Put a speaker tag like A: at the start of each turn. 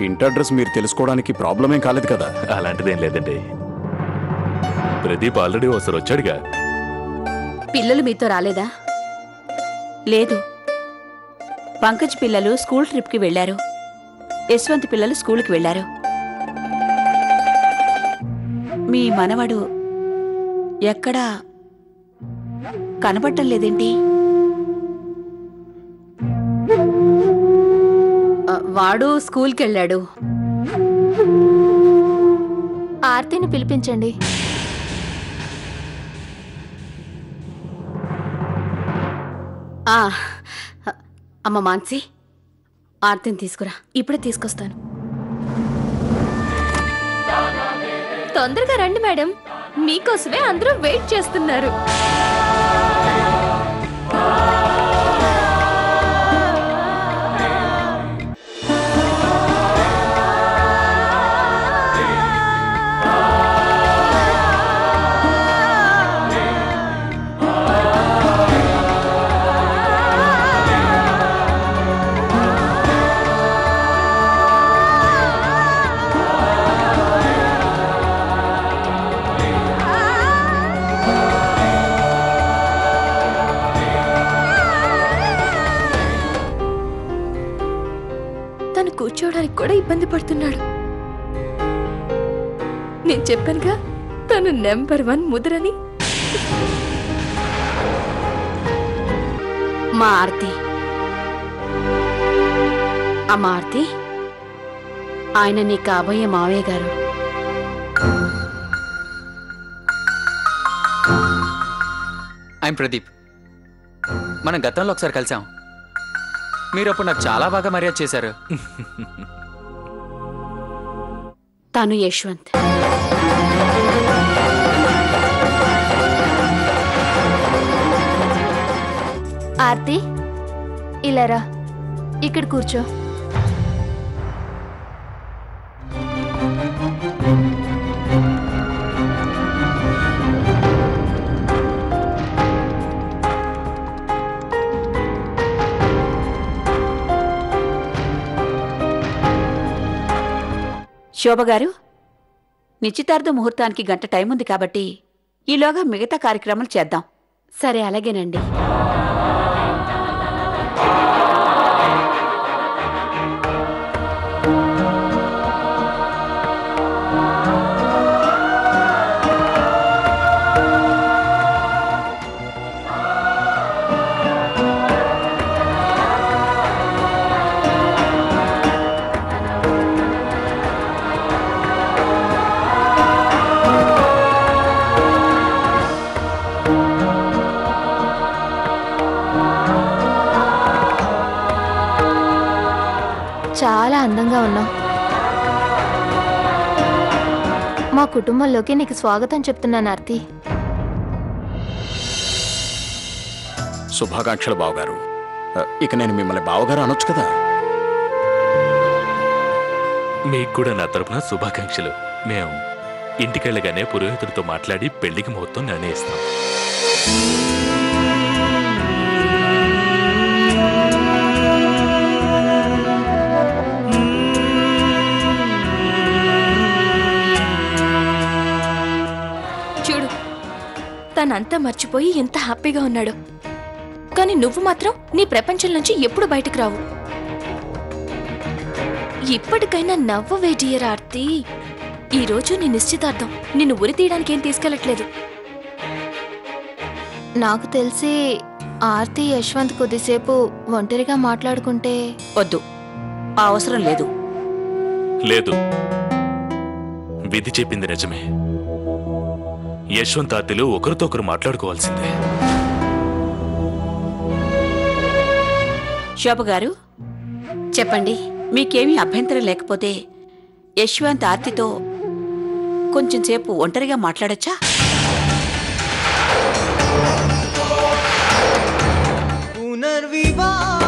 A: ఇంటి అడ్రస్ మీరు తెలుసుకోవడానికి ప్రాబ్లం ఏం కాలేదు కదా?
B: అలాంటిదేం లేదండి. ప్రదీప్ ఆల్రెడీ ఒకసారి వచ్చాడుగా.
C: పిల్లలు మీతో రాలేదా?
D: లేదు. పంకజ్ పిల్లలు స్కూల్ ట్రిప్కి వెళ్లారు. యశ్వంత్ పిల్లలు స్కూల్కి వెళ్లారు. మీ మనవడు ఎక్కడా కనబడటం లేదేంటి?
C: వాడు స్కూల్కి వెళ్ళాడు.
E: ఆర్తిని పిలిపించండి.
C: అమ్మ మాన్సి, ఆర్తిని తీసుకురా.
E: ఇప్పుడే తీసుకొస్తాను. తొందరగా రండి మేడం, మీకోసమే అందరూ వెయిట్ చేస్తున్నారు. కూర్చోవడానికి కూడా ఇబ్బంది పడుతున్నాడు. నేను చెప్పానుగా తను నెంబర్ 1 ముద్రని.
C: మా ఆర్తి, అమ్మ ఆర్తి, ఆయన నీ కాబోయే మావయ్య గారు.
F: ఐఎమ్ ప్రదీప్. మనం గతంలో ఒకసారి కలిసాం. మీరు అప్పుడు నాకు చాలా బాగా మర్యాద చేశారు.
C: తను యశ్వంత్.
E: ఆర్తి, ఇలా రా, ఇక్కడ కూర్చో.
D: శోభగారు, నిశ్చితార్థ ముహూర్తానికి గంట టైం ఉంది కాబట్టి ఈలోగా మిగతా కార్యక్రమాలు చేద్దాం.
C: సరే, అలాగేనండి.
E: చాలా అందంగా ఉన్నావు. మా కుటుంబంలోకి నీకు స్వాగతం చెప్తున్నాను ఆర్తి.
A: శుభాకాంక్షలు బావగారు. ఇక నేను మిమ్మల్ని బావగారు అనొచ్చు కదా?
B: మీకు కూడా నా తరపున శుభాకాంక్షలు. మేము ఇంటికెళ్ళగానే పురోహితుడితో మాట్లాడి పెళ్లికి ముహూర్తం నిర్ణయిస్తాం.
E: తనంతా మర్చిపోయి ఎంత హ్యాపీగా ఉన్నాడు. కానీ నువ్వు మాత్రం నీ ప్రపంచం నుంచి ఎప్పుడు బయటకు రావు. ఇప్పటికైనా నవ్వవే డియర్ ఆర్తి. ఈరోజు నీ నిశ్చితార్థం. నిన్ను ఉరి తీయడానికి ఏం తీసుకెళ్ళట్లేదు. నాకు తెలిసి ఆర్తి యశ్వంత్ కొద్దిసేపు ఒంటరిగా మాట్లాడుకుంటే.
D: వద్దు, ఆ అవసరం లేదు.
B: లేదు, విధి చెప్పింది నిజమే. యశ్వంత్ ఆర్తిలు ఒకరితో ఒకరు మాట్లాడుకోవాల్సిందే.
D: శోభగారు,
C: చెప్పండి.
D: మీకేమీ అభ్యంతరం లేకపోతే యశ్వంత్ ఆర్తితో కొంచెం సేపు ఒంటరిగా మాట్లాడచ్చా?
G: పునర్వివాహం